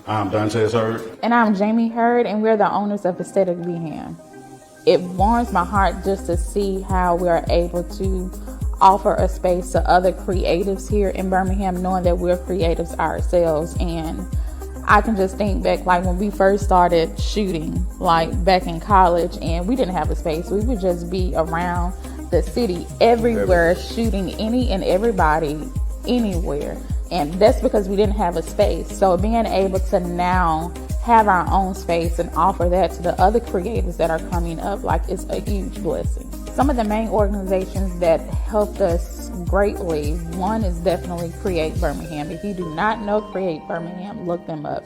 I'm Dante Hurd. And I'm Jamie Hurd, and we're the owners of Aesthetic Beham. It warms my heart just to see how we are able to offer a space to other creatives here in Birmingham, knowing that we're creatives ourselves. And I can just think back, like when we first started shooting, like back in college, and we didn't have a space. We would just be around the city everywhere, shooting any and everybody anywhere. And that's because we didn't have a space. So being able to now have our own space and offer that to the other creators that are coming up, like, it's a huge blessing. Some of the main organizations that helped us greatly, one is definitely Create Birmingham. If you do not know Create Birmingham, look them up.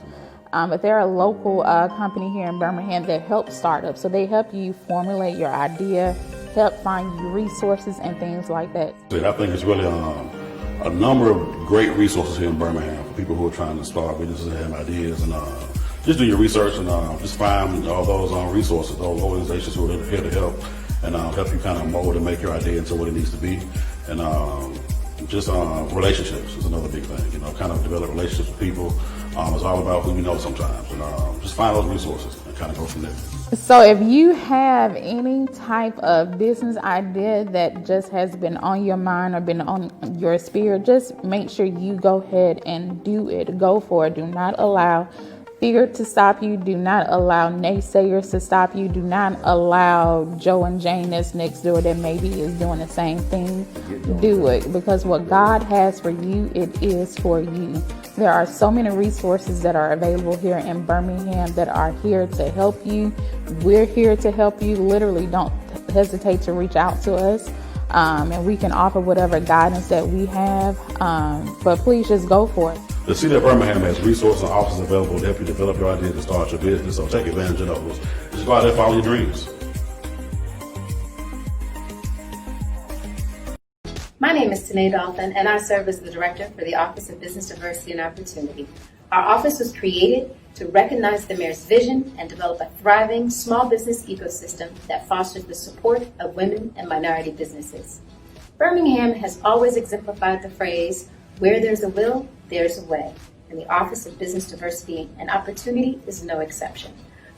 But they're a local company here in Birmingham that helps startups. So they help you formulate your idea, help find you resources and things like that. I think it's really a number of great resources here in Birmingham for people who are trying to start businesses and have ideas, and just do your research and just find all those resources, those organizations who are here to help and help you kind of mold and make your idea into what it needs to be. And just relationships is another big thing, kind of develop relationships with people. It's all about who you know sometimes, and just find those resources and kind of go from there. So if you have any type of business idea that just has been on your mind or been on your spirit, just make sure you go ahead and do it. Go for it. Do not allow fear to stop you. Do not allow naysayers to stop you. Do not allow Joe and Jane that's next door that maybe is doing the same thing. Do it, because what God has for you, it is for you. There are so many resources that are available here in Birmingham that are here to help you. We're here to help you. Literally, don't hesitate to reach out to us, and we can offer whatever guidance that we have. But please just go for it. The city of Birmingham has resources and offices available to help you develop your ideas to start your business, so take advantage of those. Just go out there and follow your dreams. My name is Tanae Dolphin, and I serve as the Director for the Office of Business Diversity and Opportunity. Our office was created to recognize the Mayor's vision and develop a thriving small business ecosystem that fosters the support of women and minority businesses. Birmingham has always exemplified the phrase, "Where there's a will, there's a way," and the Office of Business Diversity and Opportunity is no exception.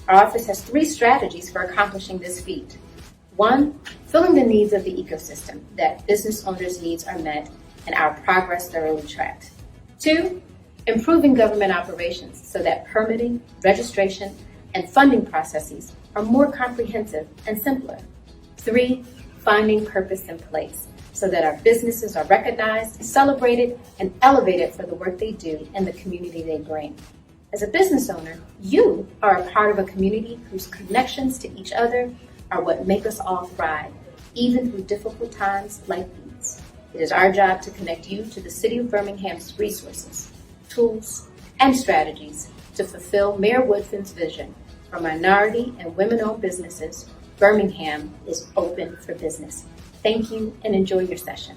Our office has 3 strategies for accomplishing this feat. 1, filling the needs of the ecosystem, that business owners' needs are met and our progress thoroughly tracked. 2, improving government operations so that permitting, registration, and funding processes are more comprehensive and simpler. 3, finding purpose in place so that our businesses are recognized, celebrated, and elevated for the work they do and the community they bring. As a business owner, you are a part of a community whose connections to each other are what make us all thrive, even through difficult times like these. It is our job to connect you to the City of Birmingham's resources, tools, and strategies to fulfill Mayor Woodfin's vision. For minority and women-owned businesses, Birmingham is open for business. Thank you and enjoy your session.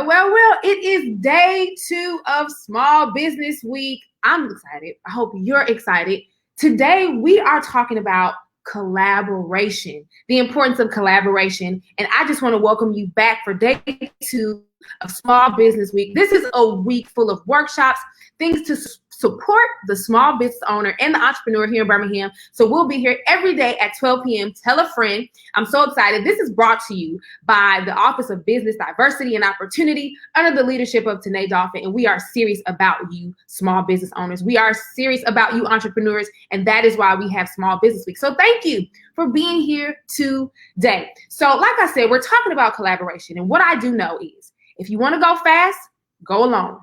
Well, it is day 2 of Small Business Week. I'm excited. I hope you're excited. Today, we are talking about collaboration, the importance of collaboration. And I just want to welcome you back for day 2 of Small Business Week. This is a week full of workshops, things to support the small business owner and the entrepreneur here in Birmingham. So we'll be here every day at 12 p.m. Tell a friend. I'm so excited. This is brought to you by the Office of Business Diversity and Opportunity under the leadership of Tanae Dolphin. And we are serious about you small business owners. We are serious about you entrepreneurs. And that is why we have Small Business Week. So thank you for being here today. So like I said, we're talking about collaboration. And what I do know is if you want to go fast, go alone.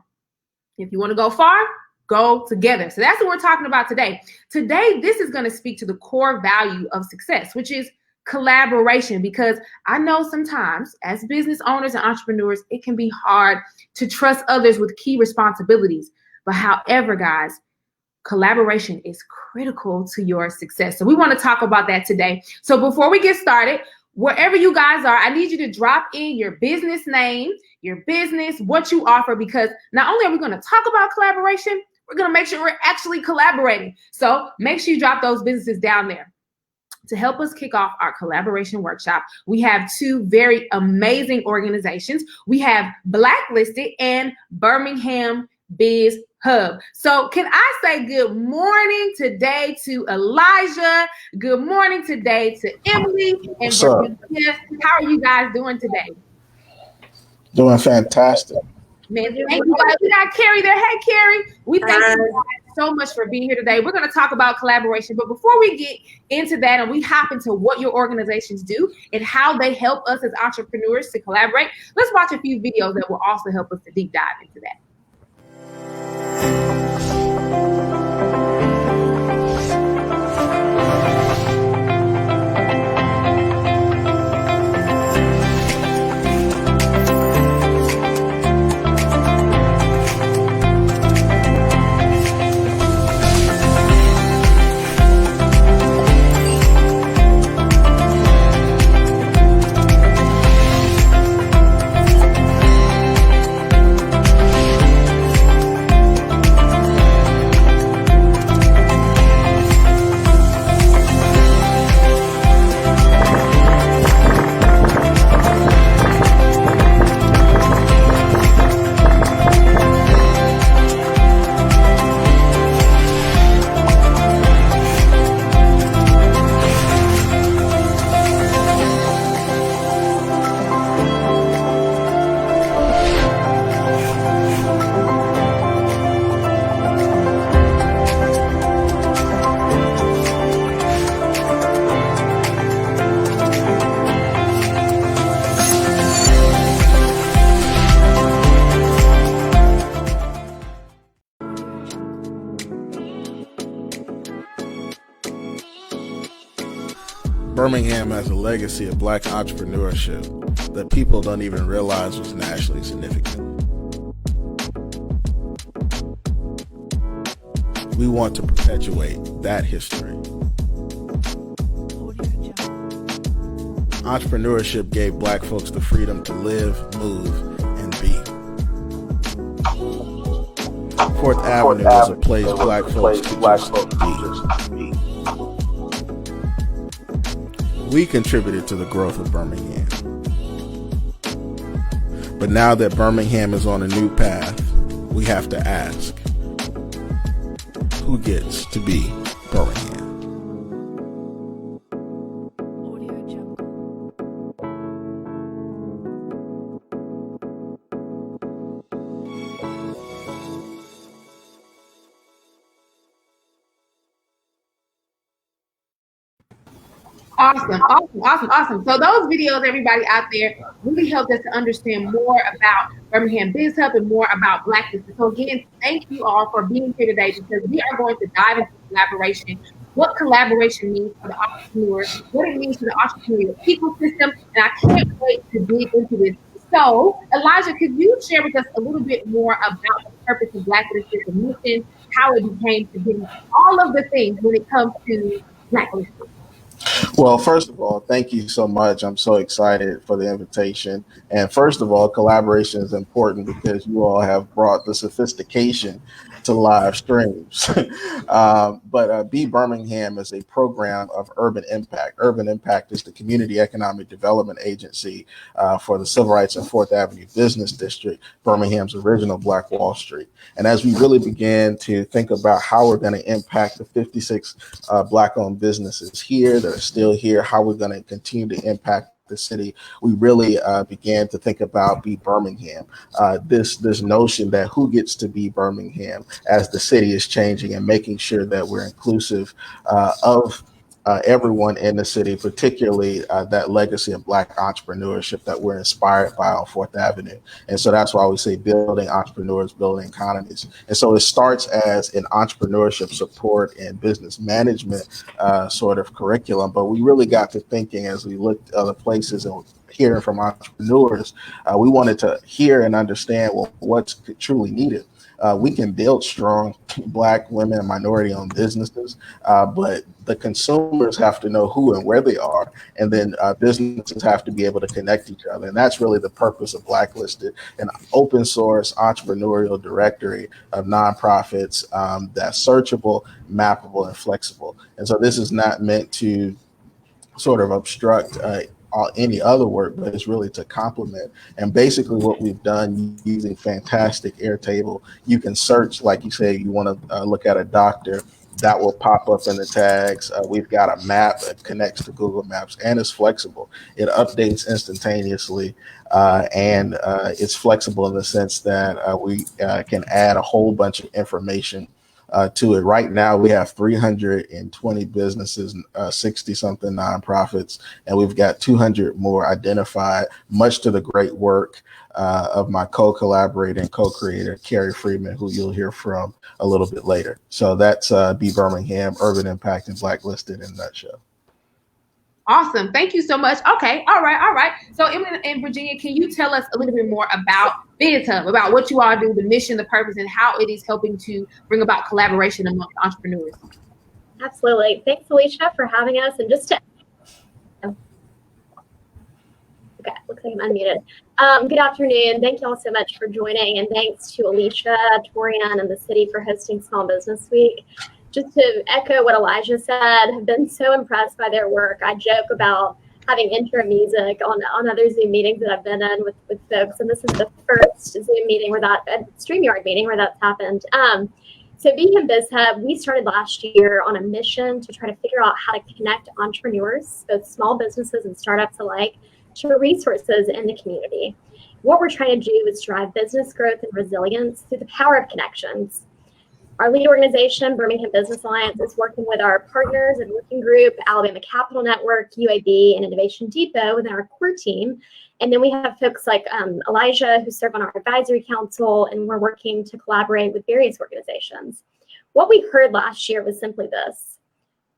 If you want to go far, go together. So that's what we're talking about today. Today, this is going to speak to the core value of success, which is collaboration, because I know sometimes as business owners and entrepreneurs, it can be hard to trust others with key responsibilities. But however, guys, collaboration is critical to your success. So we want to talk about that today. So before we get started, wherever you guys are, I need you to drop in your business name, your business, what you offer, because not only are we going to talk about collaboration, we're going to make sure we're actually collaborating. So make sure you drop those businesses down there. To help us kick off our collaboration workshop, we have two very amazing organizations. We have Blacklisted and Birmingham Biz Hub. So can I say good morning today to Elijah? Good morning today to Emily and Virginia. How are you guys doing today? Doing fantastic. Man, thank you guys. We got Carrie there. Hey, Carrie. We thank you guys so much for being here today. We're going to talk about collaboration. But before we get into that and we hop into what your organizations do and how they help us as entrepreneurs to collaborate, let's watch a few videos that will also help us to deep dive into that. Birmingham has a legacy of Black entrepreneurship that people don't even realize was nationally significant. We want to perpetuate that history. Entrepreneurship gave Black folks the freedom to live, move, and be. Fourth Avenue was a place Black folks could just be. We contributed to the growth of Birmingham. But now that Birmingham is on a new path, we have to ask, who gets to be Birmingham? Awesome. So those videos, everybody out there, really helped us to understand more about Birmingham Biz Hub and more about Blacklisted. So again, thank you all for being here today, because we are going to dive into collaboration, what collaboration means for the entrepreneur, what it means for the entrepreneurial ecosystem, and I can't wait to dig into this. So Elijah, could you share with us a little bit more about the purpose of Blacklisted, the mission, how it became to be all of the things when it comes to Blacklisted? Well, first of all, thank you so much. I'm so excited for the invitation. And first of all, collaboration is important because you all have brought the sophistication to live streams. But Be Birmingham is a program of Urban Impact. Urban Impact is the Community Economic Development Agency for the Civil Rights and Fourth Avenue Business District, Birmingham's original Black Wall Street. And as we really began to think about how we're going to impact the 56 Black-owned businesses here that are still here, how we're going to continue to impact the city, we really began to think about Be Birmingham. This notion that who gets to be Birmingham as the city is changing and making sure that we're inclusive of everyone in the city, particularly that legacy of Black entrepreneurship that we're inspired by on 4th Avenue. And so that's why we say building entrepreneurs, building economies. And so it starts as an entrepreneurship support and business management sort of curriculum, but we really got to thinking as we looked at other places and hearing from entrepreneurs, we wanted to hear and understand what's truly needed. We can build strong Black, women, and minority-owned businesses, but the consumers have to know who and where they are, and then businesses have to be able to connect each other. And that's really the purpose of Blacklisted, an open source entrepreneurial directory of nonprofits that's searchable, mappable, and flexible. And so this is not meant to sort of obstruct any other work, but it's really to complement. And basically what we've done using fantastic Airtable, you can search, like you say, you want to look at a doctor, that will pop up in the tags. We've got a map that connects to Google Maps and is flexible. It updates instantaneously and it's flexible in the sense that we can add a whole bunch of information to it. Right now, we have 320 businesses, 60 something nonprofits, and we've got 200 more identified, much to the great work of my co-collaborator and co-creator, Carrie Freeman, who you'll hear from a little bit later. So that's Be Birmingham, Urban Impact and Blacklisted in a nutshell. Awesome. Thank you so much. Okay. All right. So Emily and Virginia, can you tell us a little bit more about BizHub, about what you all do, the mission, the purpose, and how it is helping to bring about collaboration amongst entrepreneurs? Absolutely. Thanks, Alicia, for having us. And just to, okay, looks like I'm unmuted. Good afternoon. Thank you all so much for joining. And thanks to Alicia, Torian, and the city for hosting Small Business Week. Just to echo what Elijah said, have been so impressed by their work. I joke about having intro music on other Zoom meetings that I've been in with folks, and this is the first Zoom meeting where StreamYard meeting where that's happened. So being BizHub, we started last year on a mission to try to figure out how to connect entrepreneurs, both small businesses and startups alike, to resources in the community. What we're trying to do is drive business growth and resilience through the power of connections. Our lead organization, Birmingham Business Alliance, is working with our partners and working group, Alabama Capital Network, UAB, and Innovation Depot within our core team. And then we have folks like Elijah, who serve on our advisory council, and we're working to collaborate with various organizations. What we heard last year was simply this: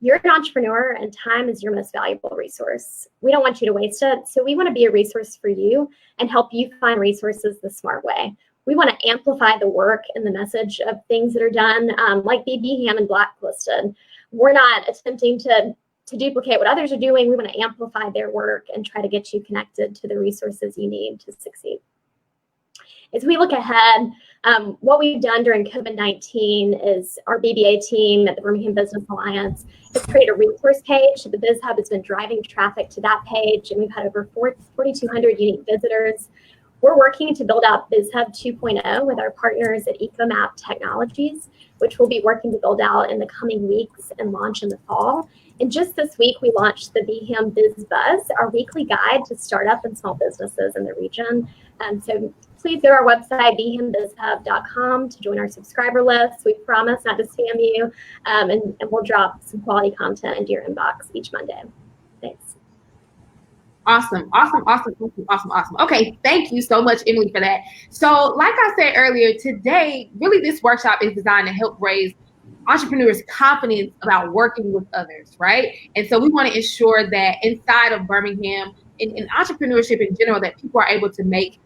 you're an entrepreneur and time is your most valuable resource. We don't want you to waste it. So we want to be a resource for you and help you find resources the smart way. We want to amplify the work and the message of things that are done, like BBHAM and Blacklisted. We're not attempting to duplicate what others are doing. We want to amplify their work and try to get you connected to the resources you need to succeed. As we look ahead, what we've done during COVID-19 is our BBA team at the Birmingham Business Alliance has created a resource page. The BizHub has been driving traffic to that page, and we've had over 4,200 unique visitors. We're working to build out BizHub 2.0 with our partners at EcoMap Technologies, which we'll be working to build out in the coming weeks and launch in the fall. And just this week, we launched the BHAM Biz Buzz, our weekly guide to startup and small businesses in the region. So please go to our website, bhambizhub.com, to join our subscriber list. We promise not to spam you, and we'll drop some quality content into your inbox each Monday. Thanks. Awesome. Okay, thank you so much, Emily, for that. So like I said earlier, today, really this workshop is designed to help raise entrepreneurs' confidence about working with others, right? And so we want to ensure that inside of Birmingham, in entrepreneurship in general, that people are able to make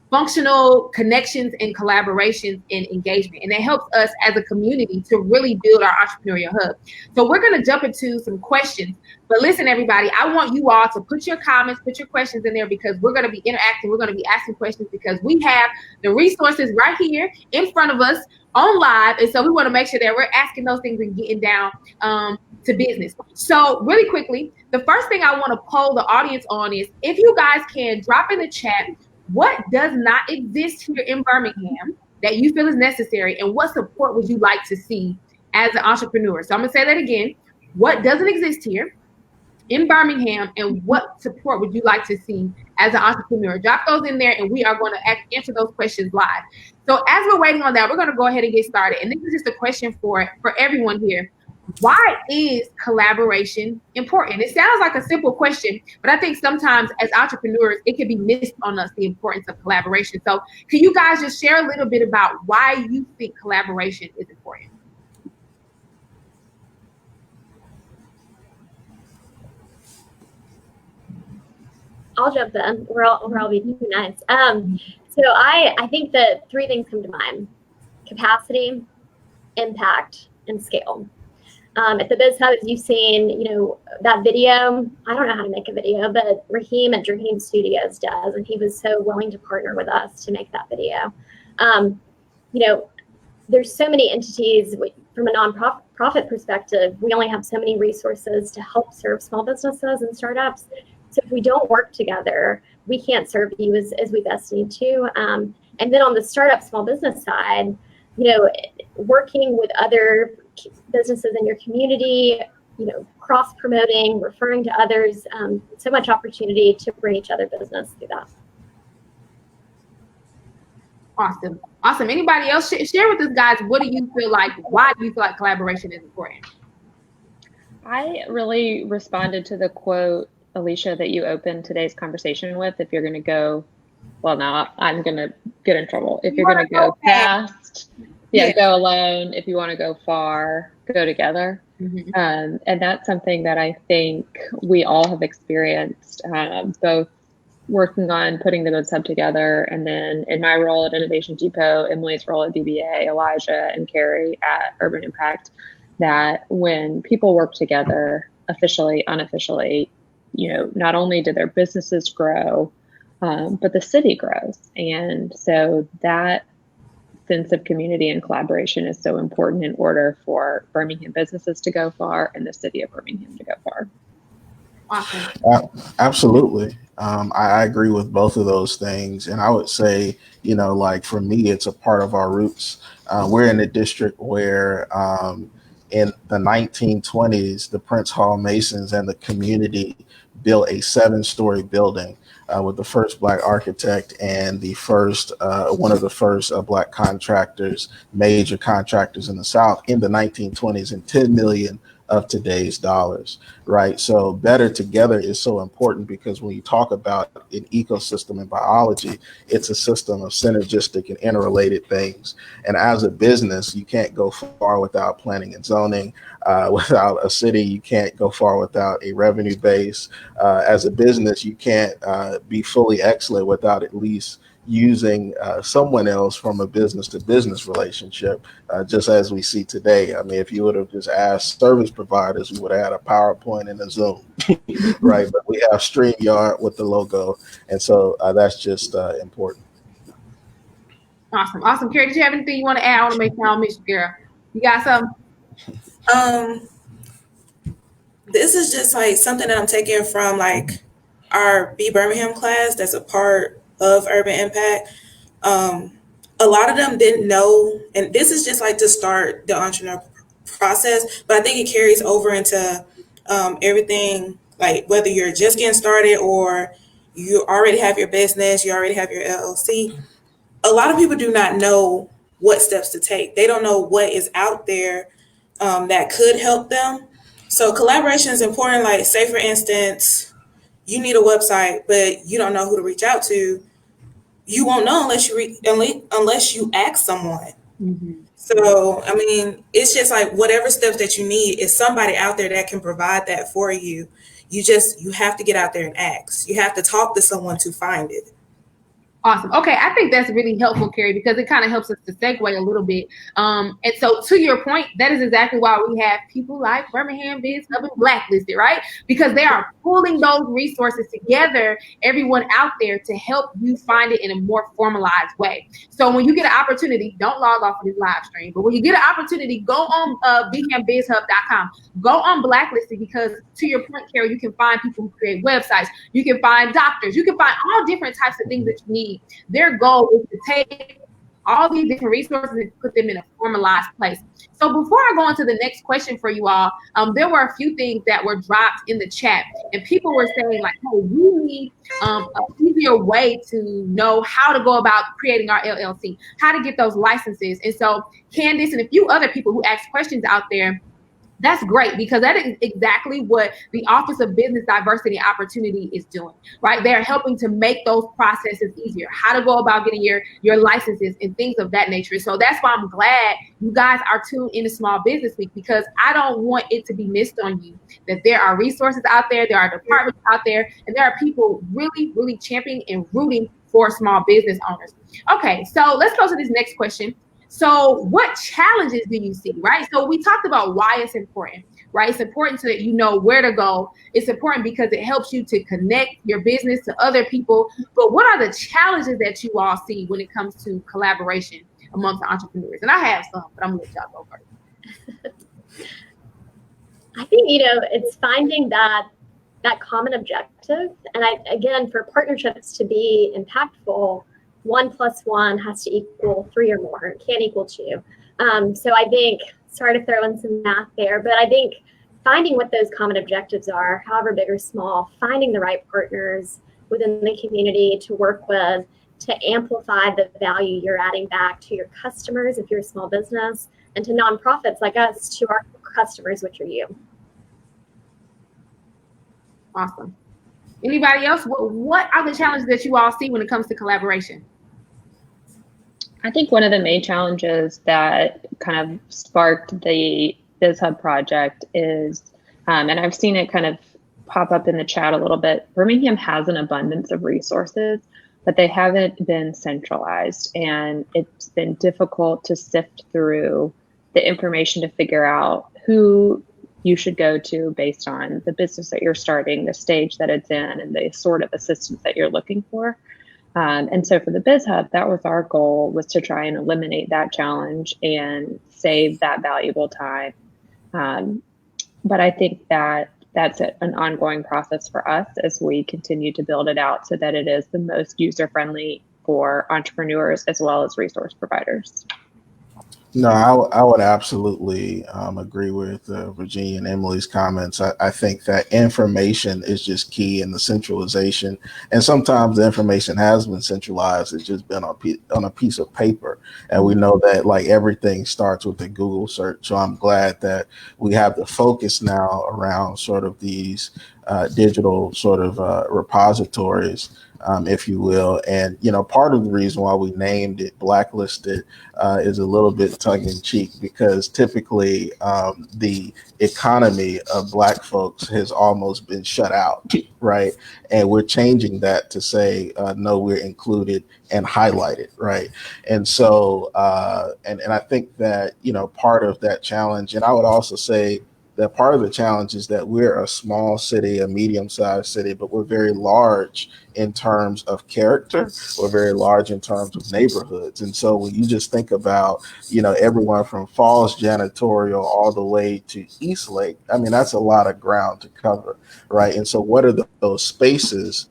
functional connections and collaborations and engagement. And it helps us as a community to really build our entrepreneurial hub. So we're going to jump into some questions. But listen, everybody, I want you all to put your comments, put your questions in there, because we're going to be interacting. We're going to be asking questions because we have the resources right here in front of us on live. And so we want to make sure that we're asking those things and getting down to business. So really quickly, the first thing I want to poll the audience on is if you guys can drop in the chat, what does not exist here in Birmingham that you feel is necessary, and what support would you like to see as an entrepreneur? So I'm gonna say that again. What doesn't exist here in Birmingham, and what support would you like to see as an entrepreneur? Drop those in there, and we are going to answer those questions live. So as we're waiting on that, we're going to go ahead and get started. And this is just a question for everyone here. why is collaboration important? It sounds like a simple question, but I think sometimes as entrepreneurs, it can be missed on us, the importance of collaboration. So can you guys just share a little bit about why you think collaboration is important? I'll jump in. We're all being too nice. So I think that three things come to mind: capacity, impact, and scale. At the Biz Hub, as you've seen, that video, I don't know how to make a video, but Raheem at Dream Studios does, and he was so willing to partner with us to make that video. There's so many entities from a nonprofit perspective. We only have so many resources to help serve small businesses and startups. So if we don't work together, we can't serve you as we best need to. And then on the startup small business side, working with other businesses in your community, cross-promoting, referring to others, so much opportunity to bring each other business through that. Awesome. Anybody else share with us, guys? What do you feel like? Why do you feel like collaboration is important? I really responded to the quote, Alicia, that you opened today's conversation with. If you're going to go, well, now I'm going to get in trouble. If you're going to go fast, go alone. If you want to go far, go together. Mm-hmm. And that's something that I think we all have experienced, both working on putting the Biz Hub together, and then in my role at Innovation Depot, Emily's role at DBA, Elijah and Carrie at Urban Impact, that when people work together, officially, unofficially, not only do their businesses grow, but the city grows. And so that sense of community and collaboration is so important in order for Birmingham businesses to go far and the city of Birmingham to go far. Awesome. Absolutely. I agree with both of those things. And I would say, for me, it's a part of our roots. We're in a district where in the 1920s, the Prince Hall Masons and the community built a 7-story building with the first Black architect and the first, one of the first Black contractors, major contractors in the South in the 1920s, and 10 million of today's dollars, right? So better together is so important, because when you talk about an ecosystem in biology, it's a system of synergistic and interrelated things. And as a business, you can't go far without planning and zoning. Without a city, you can't go far without a revenue base. As a business, you can't be fully excellent without at least using someone else from a business to business relationship, just as we see today. I mean, if you would have just asked service providers, we would have had a PowerPoint and a Zoom, right? But we have StreamYard with the logo. And so that's just important. Awesome. Carrie, did you have anything you want to add? I want to make y'all miss you, girl. You got something? This is just like something that I'm taking from like our Be Birmingham class that's a part of Urban Impact. A lot of them didn't know, and this is just like to start the entrepreneur process, but I think it carries over into everything, like whether you're just getting started or you already have your business, you already have your LLC. A lot of people do not know what steps to take. They don't know what is out there that could help them. So collaboration is important. Like, say for instance, you need a website, but you don't know who to reach out to. You won't know unless you ask someone. Mm-hmm. So, I mean, it's just like whatever steps that you need is somebody out there that can provide that for you. You have to get out there and ask. You have to talk to someone to find it. Awesome. Okay, I think that's really helpful, Carrie, because it kind of helps us to segue a little bit. And so to your point, that is exactly why we have people like Birmingham Biz Hub and Blacklisted, right? Because they are pulling those resources together, everyone out there, to help you find it in a more formalized way. So when you get an opportunity, don't log off of this live stream, but when you get an opportunity, go on BMBizHub.com, go on Blacklisted, because to your point, Carrie, you can find people who create websites, you can find doctors, you can find all different types of things that you need. Their goal is to take all these different resources and put them in a formalized place. So before I go on to the next question for you all, there were a few things that were dropped in the chat, and people were saying like, hey, we need an easier way to know how to go about creating our LLC, how to get those licenses. And so Candace and a few other people who asked questions out there, That's great, because that is exactly what the Office of Business Diversity and Opportunity is doing, right? They're helping to make those processes easier, how to go about getting your licenses and things of that nature. So that's why I'm glad you guys are tuned into Small Business Week, because I don't want it to be missed on you that there are resources out there are departments out there, and there are people really, really championing and rooting for small business owners. Okay, so let's go to this next question. So what challenges do you see, right? So we talked about why it's important, right? It's important so that you know where to go. It's important because it helps you to connect your business to other people. But what are the challenges that you all see when it comes to collaboration amongst entrepreneurs? And I have some, but I'm gonna let y'all go first. I think, it's finding that common objective. And again, for partnerships to be impactful, 1 + 1 has to equal 3 or more. It can't equal 2. So I think, sorry to throw in some math there, but I think finding what those common objectives are, however big or small, finding the right partners within the community to work with to amplify the value you're adding back to your customers if you're a small business, and to nonprofits like us, to our customers, which are you. Awesome. Anybody else? What are the challenges that you all see when it comes to collaboration? I think one of the main challenges that kind of sparked the BizHub project is, and I've seen it kind of pop up in the chat a little bit, Birmingham has an abundance of resources, but they haven't been centralized, and it's been difficult to sift through the information to figure out who you should go to based on the business that you're starting, the stage that it's in, and the sort of assistance that you're looking for. And so for the BizHub, that was our goal, was to try and eliminate that challenge and save that valuable time. But I think that that's an ongoing process for us as we continue to build it out so that it is the most user-friendly for entrepreneurs as well as resource providers. No, I would absolutely agree with Virginia and Emily's comments. I think that information is just key in the centralization. And sometimes the information has been centralized. It's just been on a piece of paper. And we know that like everything starts with a Google search. So I'm glad that we have the focus now around sort of these digital sort of repositories, if you will. And, part of the reason why we named it Blacklisted is a little bit tongue in cheek, because typically the economy of Black folks has almost been shut out, right? And we're changing that to say, no, we're included and highlighted, right? And so, and I think that, part of that challenge, and I would also say that part of the challenge is that we're a small city, a medium-sized city, but we're very large in terms of character. We're very large in terms of neighborhoods. And so when you just think about, everyone from Falls Janitorial all the way to Eastlake, I mean, that's a lot of ground to cover, right? And so what are those spaces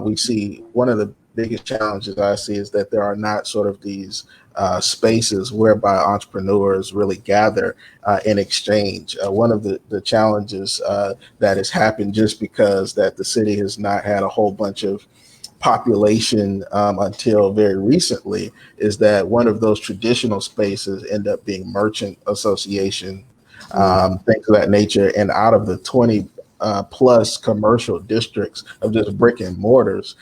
we see? One of the biggest challenges I see is that there are not sort of these spaces whereby entrepreneurs really gather and exchange. One of the challenges that has happened just because that the city has not had a whole bunch of population until very recently is that one of those traditional spaces end up being merchant association, things of that nature. And out of the 20 plus commercial districts of just brick and mortars,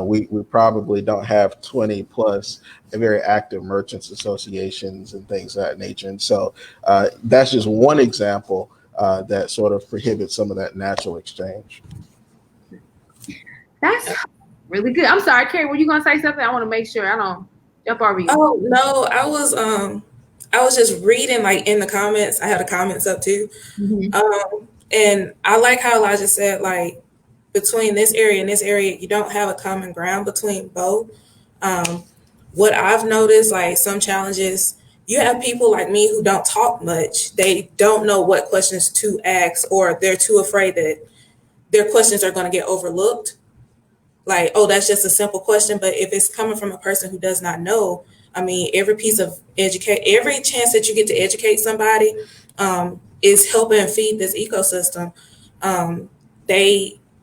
we probably don't have 20 plus very active merchants associations and things of that nature. And so that's just one example that sort of prohibits some of that natural exchange. That's really good. I'm sorry, Carrie, were you going to say something? I want to make sure I don't jump over you. Oh, no, I was just reading like in the comments. I had the comments up too. Mm-hmm. And I like how Elijah said, like, between this area and this area, you don't have a common ground between both. What I've noticed, like some challenges, you have people like me who don't talk much. They don't know what questions to ask, or they're too afraid that their questions are going to get overlooked. Like, oh, that's just a simple question. But if it's coming from a person who does not know, I mean, every chance that you get to educate somebody is helping feed this ecosystem.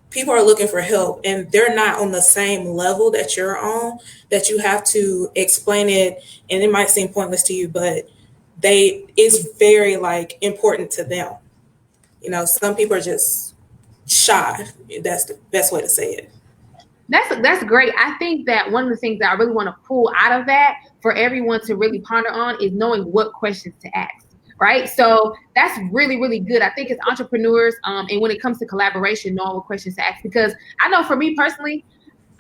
People are looking for help, and they're not on the same level that you're on, that you have to explain it. And it might seem pointless to you, but it's very like important to them. some people are just shy. That's the best way to say it. That's great. I think that one of the things that I really want to pull out of that for everyone to really ponder on is knowing what questions to ask, right? So that's really, really good. I think as entrepreneurs, and when it comes to collaboration, knowing what questions to ask, because I know for me personally,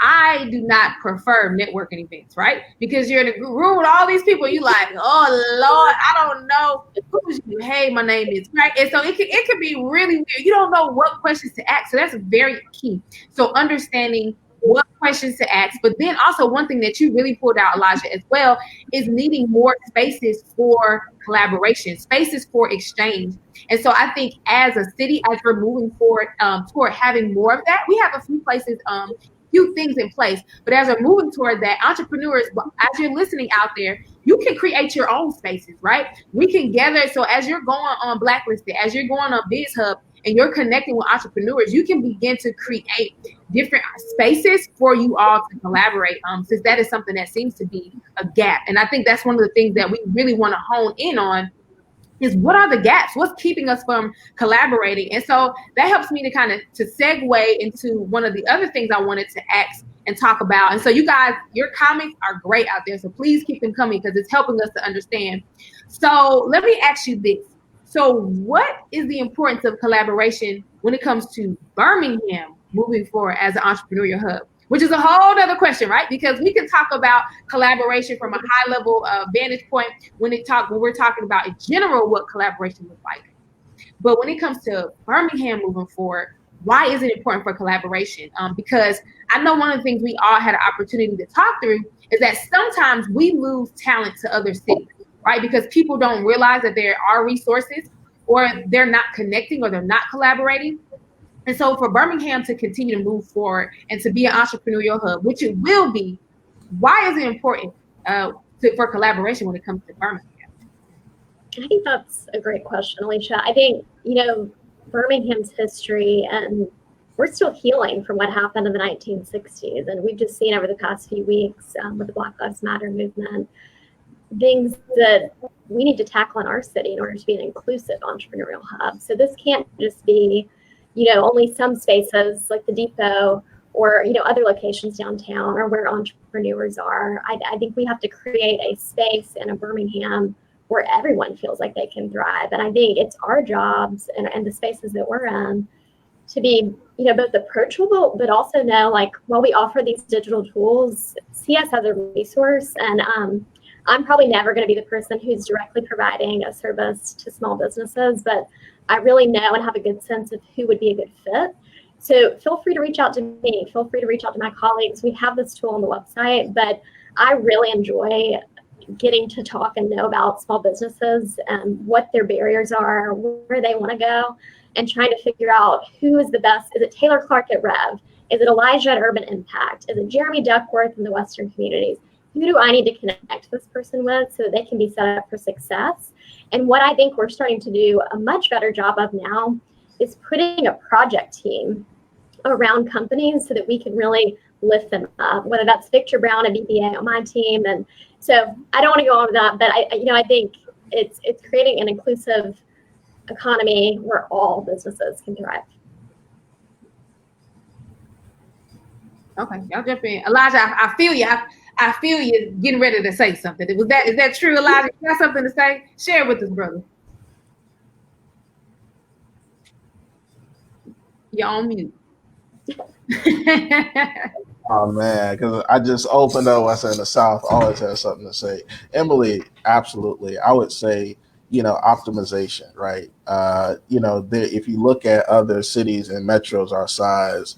I do not prefer networking events, right? Because you're in a room with all these people, you like, oh Lord, I don't know who's you. Hey, my name is, right? And so it could be really weird. You don't know what questions to ask. So that's very key. So understanding what questions to ask, but then also one thing that you really pulled out, Elijah, as well, is needing more spaces for collaboration, spaces for exchange. And so I think as a city, as we're moving forward toward having more of that, we have a few places, few things in place. But as we're moving toward that, entrepreneurs, as you're listening out there, you can create your own spaces, right? We can gather. So as you're going on Blacklisted, as you're going on BizHub, and you're connecting with entrepreneurs, you can begin to create different spaces for you all to collaborate, since that is something that seems to be a gap. And I think that's one of the things that we really want to hone in on is what are the gaps? What's keeping us from collaborating? And so that helps me to kind of to segue into one of the other things I wanted to ask and talk about. And so you guys, your comments are great out there. So please keep them coming because it's helping us to understand. So let me ask you this. So what is the importance of collaboration when it comes to Birmingham moving forward as an entrepreneurial hub? Which is a whole other question, right? Because we can talk about collaboration from a high level vantage point when we're talking about in general what collaboration looks like. But when it comes to Birmingham moving forward, why is it important for collaboration? Because I know one of the things we all had an opportunity to talk through is that sometimes we lose talent to other cities, right? Because people don't realize that there are resources, or they're not connecting, or they're not collaborating. And so for Birmingham to continue to move forward and to be an entrepreneurial hub, which it will be, why is it important for collaboration when it comes to Birmingham? I think that's a great question, Alicia. I think, Birmingham's history, and we're still healing from what happened in the 1960s. And we've just seen over the past few weeks with the Black Lives Matter movement, things that we need to tackle in our city in order to be an inclusive entrepreneurial hub. So this can't just be only some spaces like the Depot or, other locations downtown or where entrepreneurs are. I think we have to create a space in a Birmingham where everyone feels like they can thrive. And I think it's our jobs and the spaces that we're in to be, both approachable, but also know, while we offer these digital tools, see us as a resource. And I'm probably never going to be the person who's directly providing a service to small businesses, but I really know and have a good sense of who would be a good fit. So feel free to reach out to me. Feel free to reach out to my colleagues. We have this tool on the website, but I really enjoy getting to talk and know about small businesses and what their barriers are, where they want to go, and trying to figure out who is the best. Is it Taylor Clark at Rev? Is it Elijah at Urban Impact? Is it Jeremy Duckworth in the Western communities? Who do I need to connect this person with so that they can be set up for success? And what I think we're starting to do a much better job of now is putting a project team around companies so that we can really lift them up, whether that's Victor Brown at BBA on my team. And so I don't want to go on with that, but I think it's creating an inclusive economy where all businesses can thrive. Okay, y'all jump in. Elijah, I feel you. I feel you getting ready to say something. Is that true, Elijah? You got something to say? Share it with us, brother. You're on mute. Oh man, because I just opened up. I said the South always has something to say. Emily, absolutely. I would say, optimization, right? If you look at other cities and metros our size,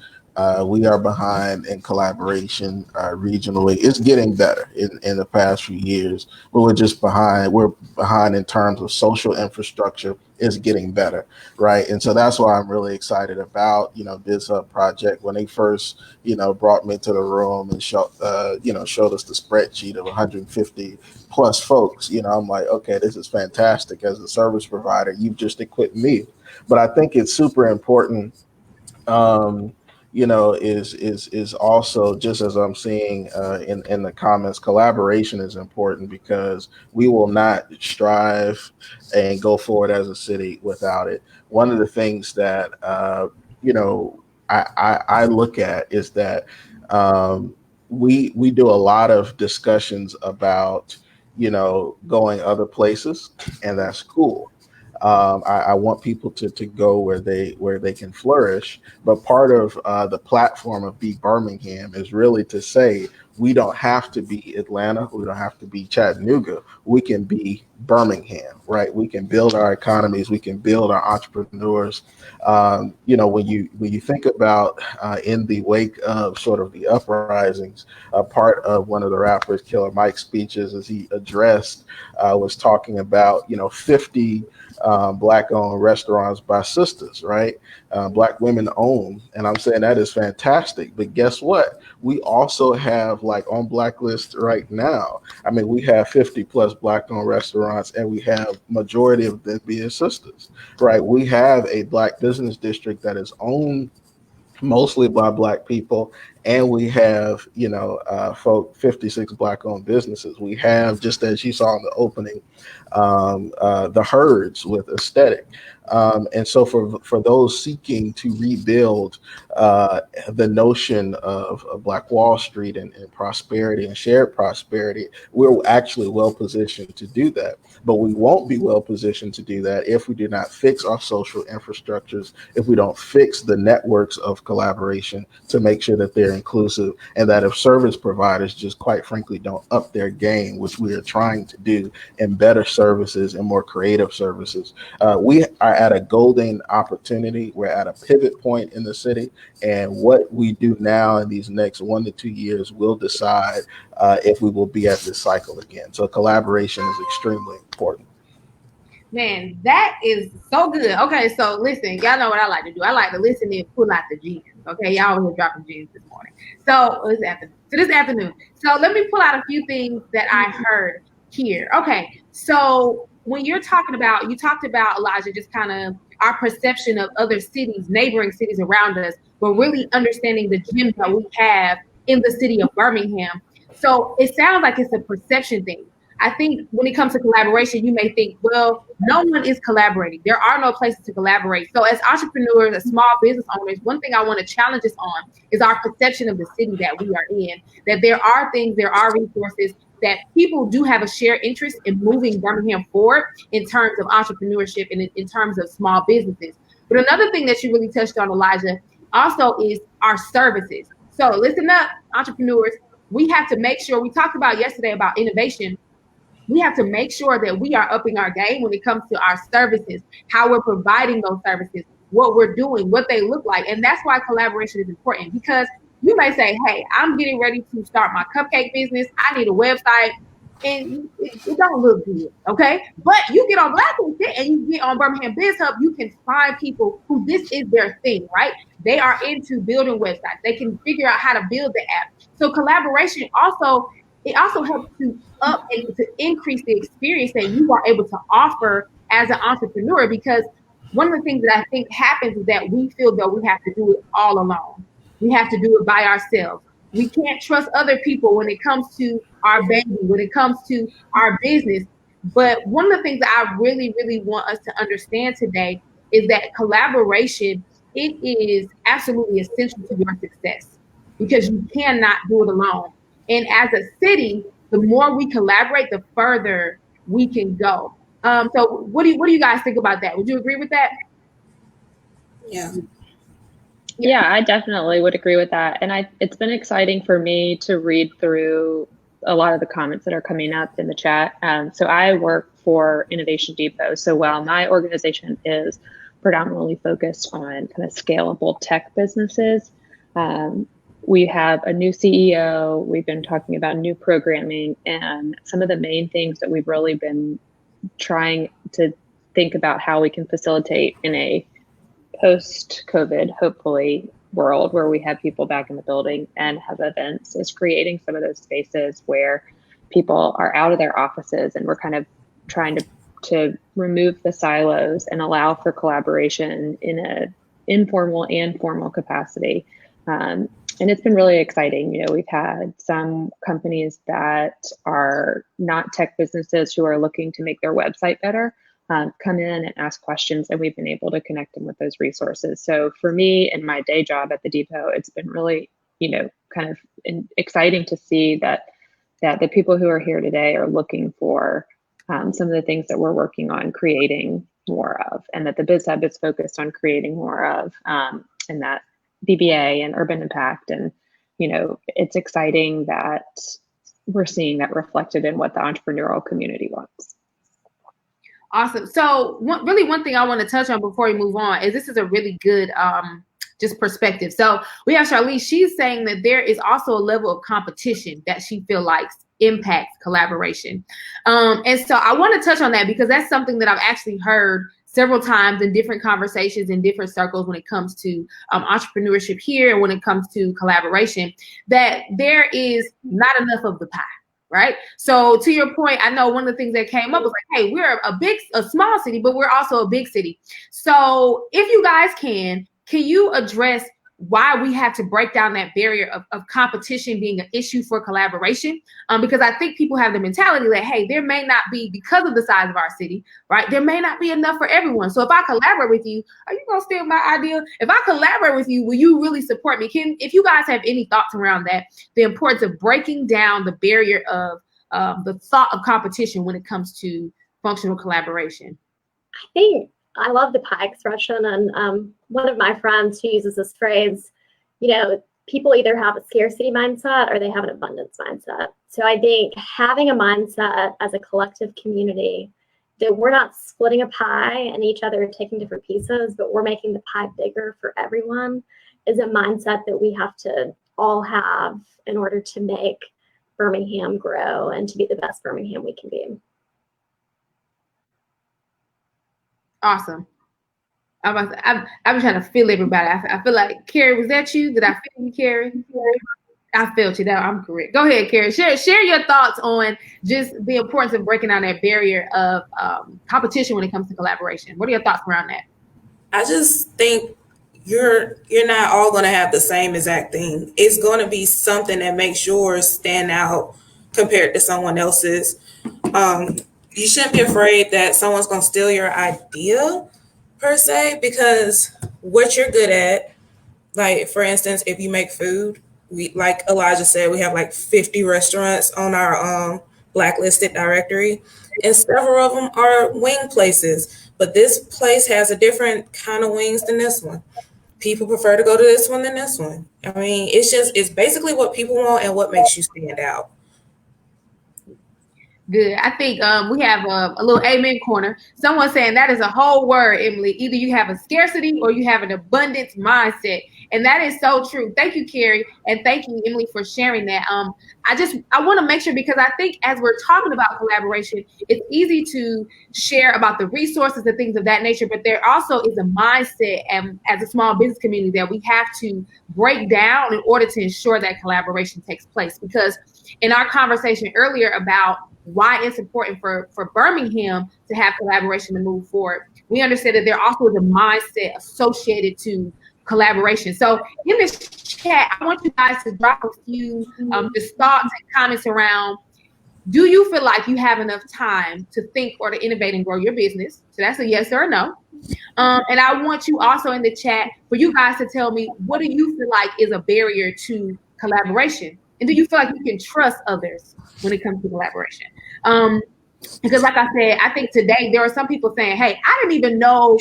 we are behind in collaboration regionally. It's getting better in the past few years, but we're just behind. We're behind in terms of social infrastructure. It's getting better, right? And so that's why I'm really excited about, this project. When they first, brought me to the room and showed us the spreadsheet of 150 plus folks, I'm like, okay, this is fantastic. As a service provider, you've just equipped me. But I think it's super important is also, just as I'm seeing in the comments, collaboration is important because we will not strive and go forward as a city without it. One of the things that you know I look at is that we do a lot of discussions about going other places, and that's cool. I want people to go where they can flourish. But part of the platform of Be Birmingham is really to say we don't have to be Atlanta, we don't have to be Chattanooga. We can be Birmingham, right? We can build our economies, we can build our entrepreneurs. When you think about in the wake of sort of the uprisings, part of one of the rappers, Killer Mike's speeches, as he addressed, was talking about 50 black-owned restaurants by sisters, right? Black women owned, and I'm saying that is fantastic. But guess what? We also have, like, on Blacklist right now, I mean, we have 50 plus black-owned restaurants, and we have majority of them being sisters, right? We have a black business district that is owned mostly by black people, and we have 56 black owned businesses. We have, just as you saw in the opening, the herds with aesthetic, and so for those seeking to rebuild the notion of Black Wall Street and prosperity and shared prosperity, we're actually well positioned to do that. But we won't be well positioned to do that if we do not fix our social infrastructures, if we don't fix the networks of collaboration to make sure that they're inclusive, and that if service providers just quite frankly don't up their game, which we are trying to do, in better services and more creative services. We are at a golden opportunity. We're at a pivot point in the city, and what we do now in these next 1 to 2 years will decide if we will be at this cycle again. So collaboration is extremely important. Man, that is so good. Okay, so listen, y'all know what I like to do. I like to listen and pull out the gems. Okay, y'all were dropping gems this morning. So this afternoon. So let me pull out a few things that I heard here. Okay, so when you talked about Elijah, just kind of our perception of other cities, neighboring cities around us, but really understanding the gems that we have in the city of Birmingham. So it sounds like it's a perception thing. I think when it comes to collaboration, you may think, well, no one is collaborating. There are no places to collaborate. So as entrepreneurs, as small business owners, one thing I want to challenge us on is our perception of the city that we are in, that there are things, there are resources, that people do have a shared interest in moving Birmingham forward in terms of entrepreneurship and in terms of small businesses. But another thing that you really touched on, Elijah, also is our services. So listen up, entrepreneurs. We have to make sure, we talked about yesterday about innovation. We have to make sure that we are upping our game when it comes to our services, how we're providing those services, what we're doing, what they look like. And that's why collaboration is important, because you may say, hey, I'm getting ready to start my cupcake business. I need a website, and it don't look good, okay? But you get on Blacklist and you get on Birmingham Biz Hub, you can find people who this is their thing, right? They are into building websites. They can figure out how to build the app. So collaboration also helps to up and to increase the experience that you are able to offer as an entrepreneur, because one of the things that I think happens is that we feel that we have to do it all alone. We have to do it by ourselves. We can't trust other people when it comes to our baby, when it comes to our business. But one of the things that I really, really want us to understand today is that collaboration, it is absolutely essential to your success, because you cannot do it alone. And as a city, the more we collaborate, the further we can go. So what do you guys think about that? Would you agree with that? Yeah, I definitely would agree with that. And it's been exciting for me to read through a lot of the comments that are coming up in the chat. So I work for Innovation Depot. So while my organization is predominantly focused on kind of scalable tech businesses, we have a new CEO. We've been talking about new programming, and some of the main things that we've really been trying to think about how we can facilitate in a post-COVID, hopefully, world where we have people back in the building and have events, is creating some of those spaces where people are out of their offices, and we're kind of trying to remove the silos and allow for collaboration in a informal and formal capacity. And it's been really exciting. You know, we've had some companies that are not tech businesses who are looking to make their website better come in and ask questions, and we've been able to connect them with those resources. So for me in my day job at the depot, it's been really, you know, kind of exciting to see that the people who are here today are looking for some of the things that we're working on creating more of, and that the Biz Hub is focused on creating more of, and that BBA and urban impact. And, you know, it's exciting that we're seeing that reflected in what the entrepreneurial community wants. Awesome. So one thing I want to touch on before we move on is this is a really good just perspective. So we have Charlize. She's saying that there is also a level of competition that she feels like impacts collaboration. And so I want to touch on that because that's something that I've actually heard several times in different conversations in different circles when it comes to entrepreneurship here and when it comes to collaboration, that there is not enough of the pie. Right. So to your point, I know one of the things that came up was like, hey, we're a small city, but we're also a big city. So if you guys can you address why we have to break down that barrier of competition being an issue for collaboration? Because I think people have the mentality that, hey, there may not be, because of the size of our city, right? There may not be enough for everyone. So if I collaborate with you, are you going to steal my idea? If I collaborate with you, will you really support me? If you guys have any thoughts around that, the importance of breaking down the barrier of the thought of competition when it comes to functional collaboration. I think I love the pie expression, and one of my friends who uses this phrase, you know, people either have a scarcity mindset or they have an abundance mindset. So I think having a mindset as a collective community that we're not splitting a pie and each other taking different pieces, but we're making the pie bigger for everyone is a mindset that we have to all have in order to make Birmingham grow and to be the best Birmingham we can be. Awesome. I've been trying to feel everybody. I feel like, Carrie, was that you? Did I feel you, Carrie? I felt you. That I'm correct. Go ahead, Carrie. Share your thoughts on just the importance of breaking down that barrier of competition when it comes to collaboration. What are your thoughts around that? I just think you're not all going to have the same exact thing. It's going to be something that makes yours stand out compared to someone else's. You shouldn't be afraid that someone's going to steal your idea per se, because what you're good at, like for instance, if you make food, we, like Elijah said, we have like 50 restaurants on our blacklisted directory, and several of them are wing places, but this place has a different kind of wings than this one. People prefer to go to this one than this one. I mean, it's basically what people want and what makes you stand out. Good. I think we have a little amen corner. Someone saying that is a whole word, Emily. Either you have a scarcity or you have an abundance mindset. And that is so true. Thank you, Carrie. And thank you, Emily, for sharing that. I want to make sure, because I think as we're talking about collaboration, it's easy to share about the resources and things of that nature, but there also is a mindset as a small business community that we have to break down in order to ensure that collaboration takes place. Because in our conversation earlier about why it's important for Birmingham to have collaboration to move forward, we understand that there also is a mindset associated to collaboration. So in this chat, I want you guys to drop a few just thoughts and comments around, do you feel like you have enough time to think or to innovate and grow your business? So that's a yes or a no. And I want you also in the chat for you guys to tell me, what do you feel like is a barrier to collaboration? And do you feel like you can trust others when it comes to collaboration? Because like I said, I think today there are some people saying, hey, I didn't even know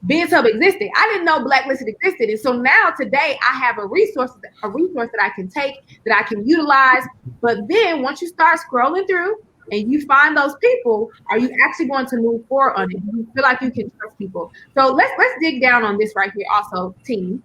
Biz Hub existed. I didn't know Blacklisted existed. And so now today I have a resource that I can take, that I can utilize. But then once you start scrolling through and you find those people, are you actually going to move forward on it? Do you feel like you can trust people? So let's dig down on this right here also, team.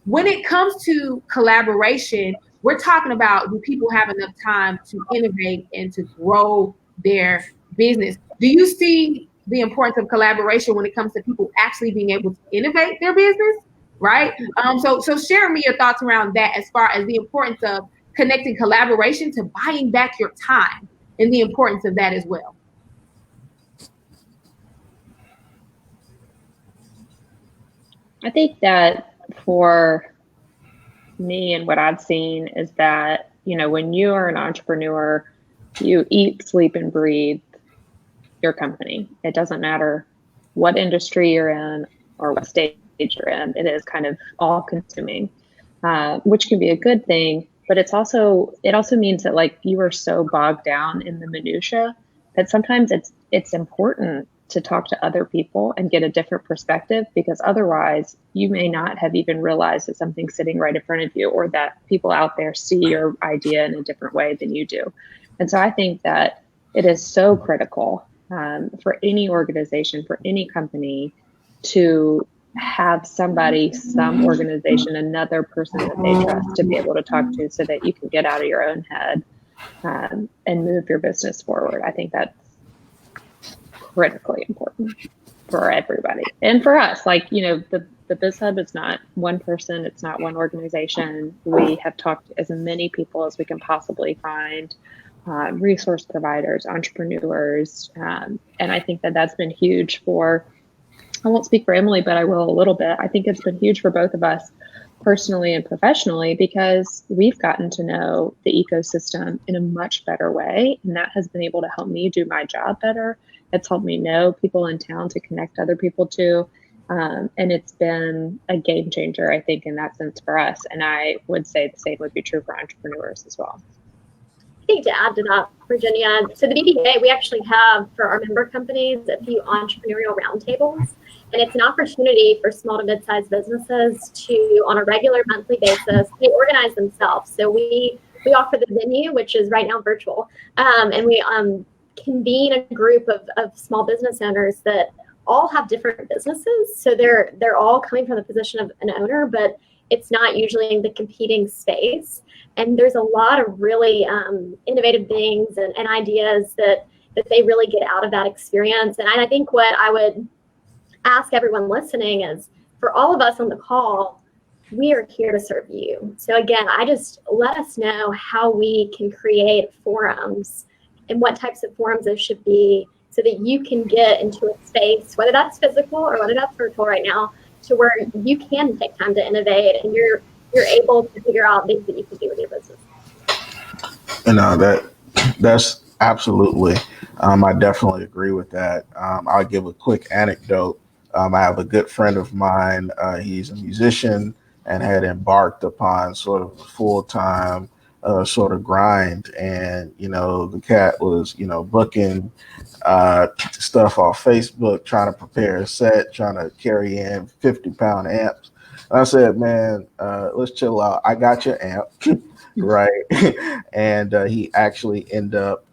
When it comes to collaboration, we're talking about, do people have enough time to innovate and to grow their business? Do you see the importance of collaboration when it comes to people actually being able to innovate their business, right? So share me your thoughts around that as far as the importance of connecting collaboration to buying back your time and the importance of that as well. I think that for me and what I've seen is that, when you are an entrepreneur, you eat, sleep, and breathe your company. It doesn't matter what industry you're in or what stage you're in. It is kind of all consuming, which can be a good thing, but it also means that like you are so bogged down in the minutia that sometimes it's important to talk to other people and get a different perspective, because otherwise you may not have even realized that something's sitting right in front of you, or that people out there see your idea in a different way than you do. And so I think that it is so critical for any organization, for any company, to have somebody, some organization, another person that they trust to be able to talk to, so that you can get out of your own head and move your business forward. I think that's critically important for everybody. And for us, like, the Biz Hub is not one person, it's not one organization. We have talked to as many people as we can possibly find, resource providers, entrepreneurs. And I think that that's been huge for, I won't speak for Emily, but I will a little bit. I think it's been huge for both of us personally and professionally, because we've gotten to know the ecosystem in a much better way. And that has been able to help me do my job better. It's helped me know people in town to connect other people to. And it's been a game changer, I think, in that sense for us. And I would say the same would be true for entrepreneurs as well. I think to add to that, Virginia, so the BBA, we actually have for our member companies a few entrepreneurial roundtables. And it's an opportunity for small to mid-sized businesses to, on a regular monthly basis, they organize themselves. So we offer the venue, which is right now virtual, and we convene a group of small business owners that all have different businesses. So they're all coming from the position of an owner, but it's not usually in the competing space. And there's a lot of really innovative things and ideas that they really get out of that experience. And I think what I would ask everyone listening is, for all of us on the call, we are here to serve you. So again, I just let us know how we can create forums and what types of forums those should be, so that you can get into a space, whether that's physical or whether that's virtual right now, to where you can take time to innovate and you're able to figure out things that you can do with your business. And that's absolutely, I definitely agree with that. I'll give a quick anecdote. I have a good friend of mine. He's a musician and had embarked upon sort of a full-time sort of grind. And, the cat was, booking stuff off Facebook, trying to prepare a set, trying to carry in 50-pound amps. And I said, man, let's chill out. I got your amp, right? And he actually ended up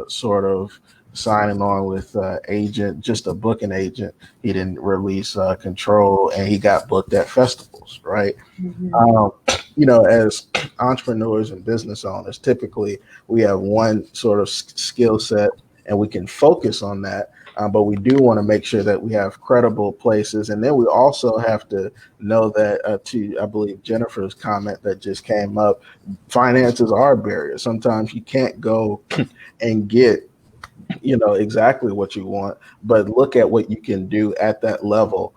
sort of signing on with agent, just a booking agent. He didn't release control, and he got booked at festivals, right? Mm-hmm. As entrepreneurs and business owners, typically we have one sort of skill set and we can focus on that. But we do want to make sure that we have credible places. And then we also have to know that, to, I believe, Jennifer's comment that just came up, finances are a barrier. Sometimes you can't go and get, exactly what you want, but look at what you can do at that level.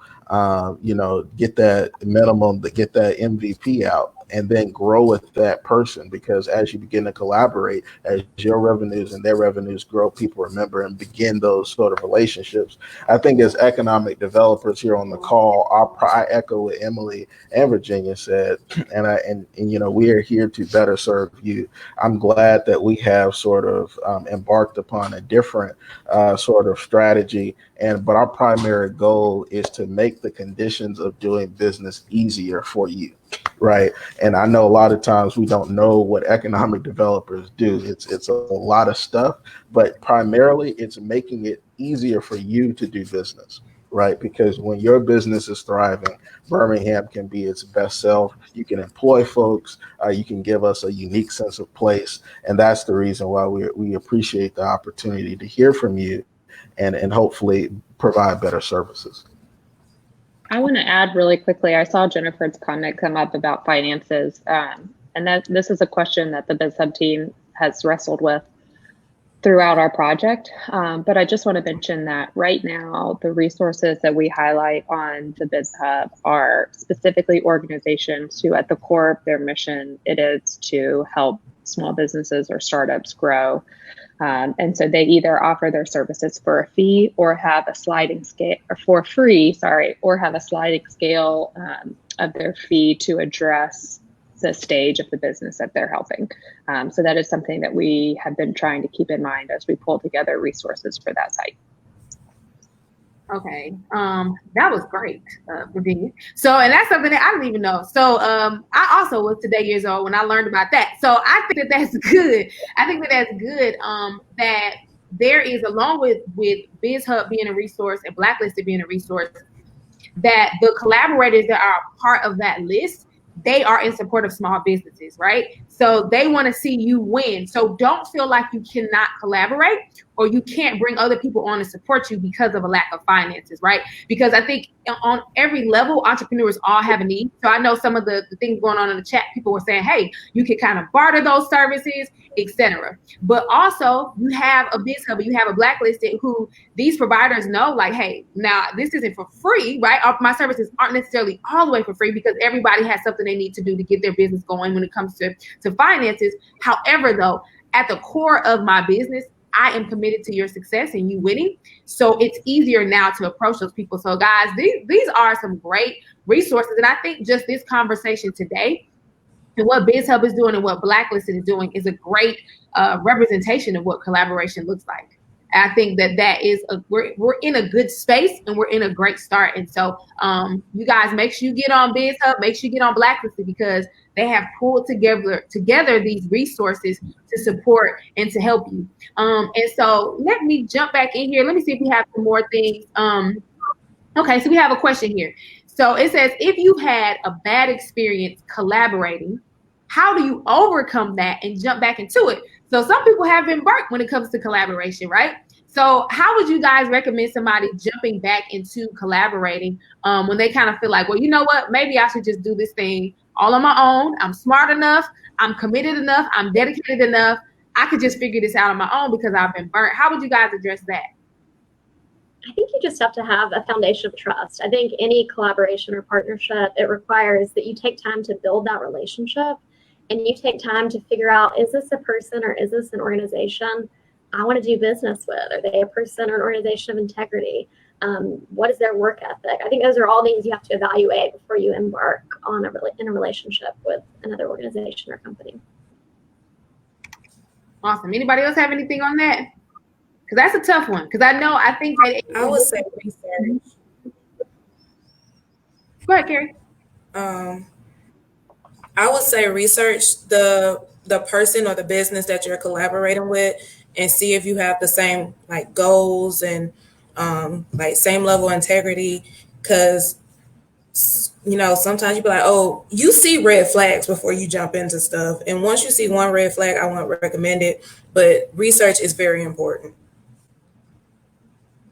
Get that minimum, get that MVP out, and then grow with that person, because as you begin to collaborate, as your revenues and their revenues grow, people remember and begin those sort of relationships. I think as economic developers here on the call, I echo what Emily and Virginia said, and we are here to better serve you. I'm glad that we have sort of embarked upon a different sort of strategy, but our primary goal is to make the conditions of doing business easier for you. Right. And I know a lot of times we don't know what economic developers do. It's a lot of stuff, but primarily it's making it easier for you to do business. Right. Because when your business is thriving, Birmingham can be its best self. You can employ folks. You can give us a unique sense of place. And that's the reason why we appreciate the opportunity to hear from you and hopefully provide better services. I want to add really quickly, I saw Jennifer's comment come up about finances, and that this is a question that the Biz Hub team has wrestled with. throughout our project. But I just want to mention that right now, the resources that we highlight on the Biz Hub are specifically organizations who at the core of their mission, it is to help small businesses or startups grow. And so they either offer their services for a fee or have a sliding scale, or for free, or have a sliding scale of their fee to address the stage of the business that they're helping. So that is something that we have been trying to keep in mind as we pull together resources for that site. Okay, that was great, Virginia. So, and that's something that I didn't even know. So, I also was today years old when I learned about that. So, I think that that's good. I think that that's good. That there is, along with Biz Hub being a resource and Blacklisted being a resource, that the collaborators that are part of that list, they are in support of small businesses, right? So they want to see you win. So don't feel like you cannot collaborate or you can't bring other people on to support you because of a lack of finances, right? Because I think on every level, entrepreneurs all have a need. So I know some of the things going on in the chat, people were saying, hey, you can kind of barter those services, etc. But also you have a Biz Hub, you have a Blacklisted who these providers know, like, hey, now this isn't for free, right? My services aren't necessarily all the way for free because everybody has something they need to do to get their business going when it comes to finances. However, though, at the core of my business, I am committed to your success and you winning. So it's easier now to approach those people. So guys, these are some great resources. And I think just this conversation today and what Biz Hub is doing and what Blacklisted is doing is a great representation of what collaboration looks like. I think that is we're in a good space and we're in a great start. And so you guys, make sure you get on Biz Hub, make sure you get on Blacklisted because they have pulled together these resources to support and to help you. And so let me jump back in here. Let me see if we have some more things. Okay, so we have a question here. So it says, if you had a bad experience collaborating, how do you overcome that and jump back into it? So some people have been burnt when it comes to collaboration, right? So how would you guys recommend somebody jumping back into collaborating when they kind of feel like, well, you know what, maybe I should just do this thing all on my own. I'm smart enough. I'm committed enough. I'm dedicated enough. I could just figure this out on my own because I've been burnt. How would you guys address that? I think you just have to have a foundation of trust. I think any collaboration or partnership, it requires that you take time to build that relationship and you take time to figure out, is this a person or is this an organization I want to do business with? Are they a person or an organization of integrity? What is their work ethic? I think those are all things you have to evaluate before you embark on in a relationship with another organization or company. Awesome. Anybody else have anything on that? Because that's a tough one. Because I think that I would say research. Go ahead, Carrie. I would say research the person or the business that you're collaborating with and see if you have the same like goals and like same level of integrity. Because you know, sometimes you be like, oh, you see red flags before you jump into stuff. And once you see one red flag, I won't recommend it. But research is very important.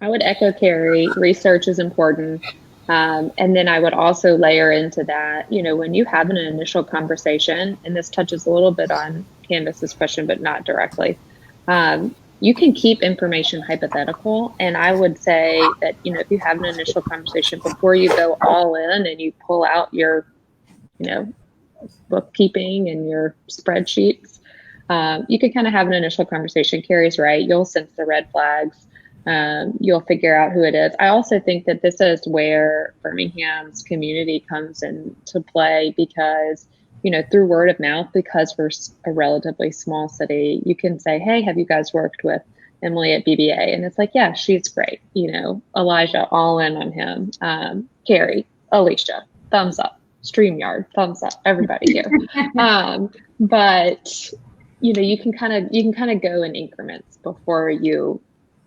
I would echo Carrie. Research is important. And then I would also layer into that, you know, when you have an initial conversation, and this touches a little bit on Candace's question, but not directly, you can keep information hypothetical. And I would say that, you know, if you have an initial conversation before you go all in and you pull out your, you know, bookkeeping and your spreadsheets, you can kind of have an initial conversation. Carrie's right. You'll sense the red flags. You'll figure out who it is. I also think that this is where Birmingham's community comes into play because, you know, through word of mouth, because we're a relatively small city, you can say, hey, have you guys worked with Emily at BBA? And it's like, yeah, she's great. You know, Elijah, all in on him. Carrie, Alicia, thumbs up. StreamYard, thumbs up. Everybody here. But, you know, you can kind of go in increments before you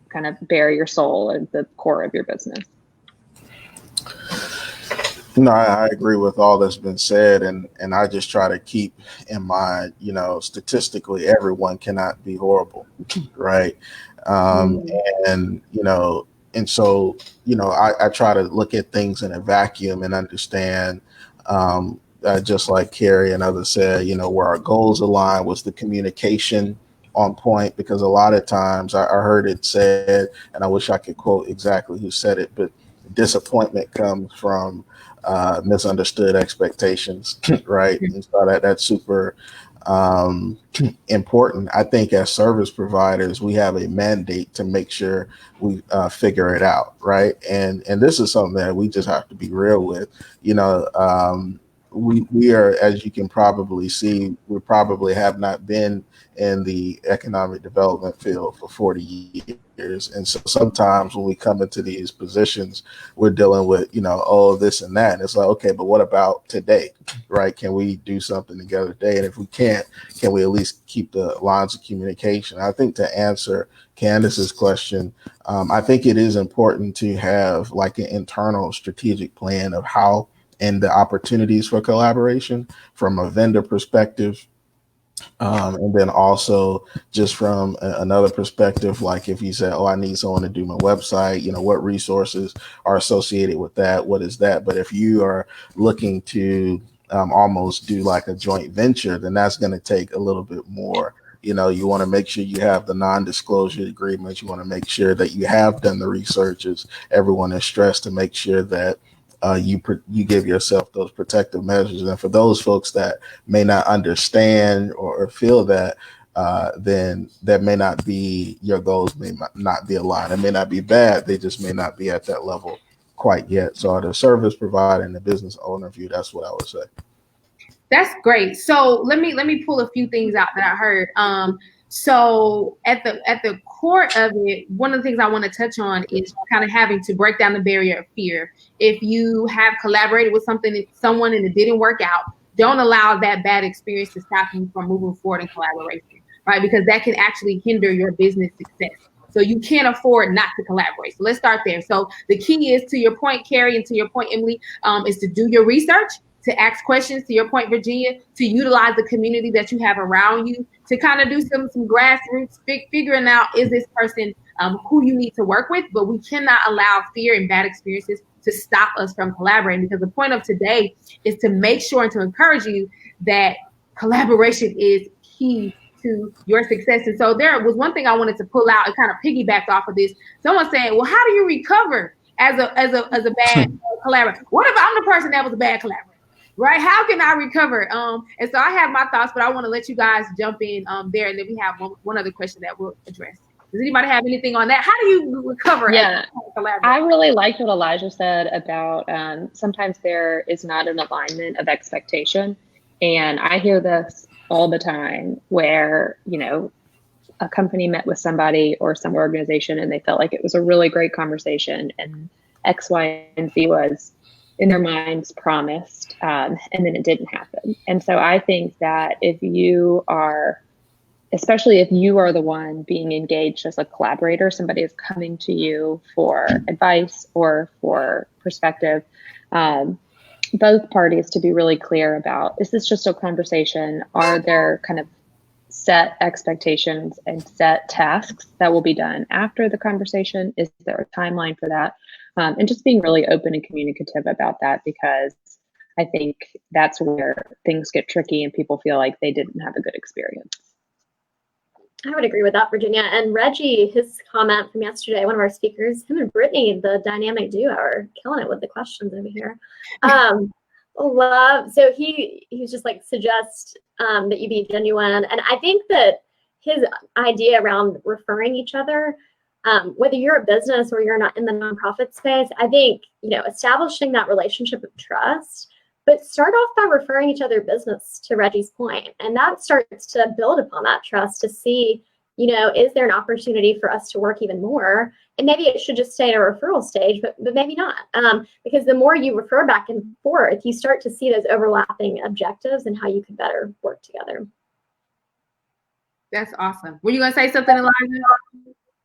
kind of bare your soul at the core of your business. No, I agree with all that's been said, and I just try to keep in mind, you know, statistically, everyone cannot be horrible, right? And you know, and so you know, I try to look at things in a vacuum and understand, just like Carrie and others said, you know, where our goals align was the communication on point, because a lot of times I heard it said, and I wish I could quote exactly who said it, but disappointment comes from misunderstood expectations, right? And so that's super important. I think as service providers, we have a mandate to make sure we figure it out, right? And this is something that we just have to be real with. You know, we are, as you can probably see, we probably have not been in the economic development field for 40 years. And so sometimes when we come into these positions, we're dealing with, you know, oh, this and that. And it's like, okay, but what about today, right? Can we do something together today? And if we can't, can we at least keep the lines of communication? I think to answer Candace's question, I think it is important to have like an internal strategic plan of how and the opportunities for collaboration from a vendor perspective. And then also just from another perspective, like if you say, oh, I need someone to do my website, you know, what resources are associated with that? What is that? But if you are looking to almost do like a joint venture, then that's going to take a little bit more. You know, you want to make sure you have the non-disclosure agreements. You want to make sure that you have done the research, as everyone is stressed, to make sure that you give yourself those protective measures. And for those folks that may not understand or feel that, then that may not be, your goals may not be aligned. It may not be bad. They just may not be at that level quite yet. So the service provider and the business owner view, that's what I would say. That's great. So let me pull a few things out that I heard. So at the core of it, one of the things I want to touch on is kind of having to break down the barrier of fear. If you have collaborated with someone and it didn't work out, don't allow that bad experience to stop you from moving forward in collaboration, right? Because that can actually hinder your business success. So you can't afford not to collaborate. So let's start there. So the key is, to your point, Carrie, and to your point, Emily, is to do your research, to ask questions, to your point, Virginia, to utilize the community that you have around you, to kind of do some grassroots figuring out, is this person who you need to work with? But we cannot allow fear and bad experiences to stop us from collaborating, because the point of today is to make sure and to encourage you that collaboration is key to your success. And so there was one thing I wanted to pull out. It kind of piggybacked off of this. Someone saying, well, how do you recover as a bad collaborator? What if I'm the person that was a bad collaborator? Right? How can I recover? And so I have my thoughts, but I want to let you guys jump in there. And then we have one other question that we'll address. Does anybody have anything on that? How do you recover? Yeah, I really liked what Elijah said about sometimes there is not an alignment of expectation. And I hear this all the time where, you know, a company met with somebody or some organization and they felt like it was a really great conversation and X, Y, and Z was in their minds promised, and then it didn't happen. And so I think that if you are, especially if you are the one being engaged as a collaborator, somebody is coming to you for advice or for perspective, both parties to be really clear about, is this just a conversation? Are there kind of set expectations and set tasks that will be done after the conversation? Is there a timeline for that? And just being really open and communicative about that, because I think that's where things get tricky and people feel like they didn't have a good experience. I would agree with that, Virginia. And Reggie, his comment from yesterday, one of our speakers, him and Brittany, the dynamic duo, are killing it with the questions over here. So he was just like, suggest that you be genuine. And I think that his idea around referring each other, whether you're a business or you're not in the nonprofit space, I think, you know, establishing that relationship of trust, but start off by referring each other business, to Reggie's point. And that starts to build upon that trust to see, you know, is there an opportunity for us to work even more? And maybe it should just stay at a referral stage, but maybe not. Because the more you refer back and forth, you start to see those overlapping objectives and how you could better work together. That's awesome. Were you going to say something, Elijah?